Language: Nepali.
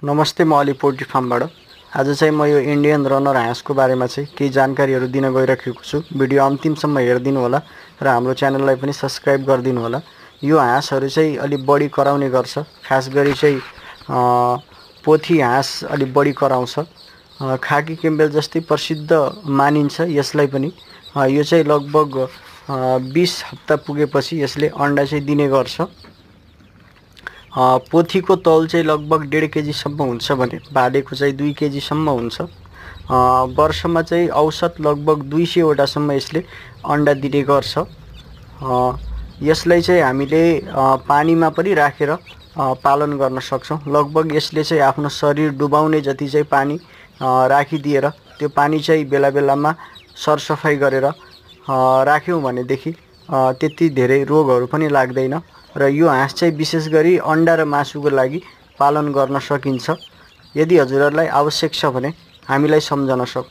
नमस्ते, म अलि पोल्ट्री फार्मबाट। आज चाहिँ म यो इन्डियन रनर हाँसको बारेमा चाहिँ केही जानकारीहरू दिन गइरहेको छु। भिडियो अन्तिमसम्म हेरिदिनु होला र हाम्रो च्यानललाई पनि सब्स्क्राइब गरिदिनु होला। यो हाँसहरू चाहिँ अलि बढी कराउने गर्छ, खास गरी चाहिँ पोथी हाँस अलि बढी कराउँछ। खाकी क्याम्बेल जस्तै प्रसिद्ध मानिन्छ यसलाई पनि। यो चाहिँ लगभग 20 हप्ता पुगेपछि यसले अन्डा चाहिँ दिने गर्छ। पोथीको तौल चाहिँ लगभग 1.5 केजीसम्म हुन्छ भने भालेको चाहिँ 2 केजीसम्म हुन्छ। वर्षमा चाहिँ औसत लगभग 200 वटासम्म यसले अन्डा दिने गर्छ। यसलाई चाहिँ हामीले पानीमा पनि राखेर पालन गर्न सक्छौँ। लगभग यसले चाहिँ आफ्नो शरीर डुबाउने जति चाहिँ पानी राखिदिएर त्यो पानी चाहिँ बेला बेलामा सरसफाइ गरेर राख्यौँ भनेदेखि त्यति धेरै रोगहरू पनि लाग्दैन र यो हाँस चाहिँ विशेष गरी अन्डा र मासुको लागि पालन गर्न सकिन्छ। यदि हजुरहरूलाई आवश्यक छ भने हामीलाई सम्झन सक्नुहुन्छ।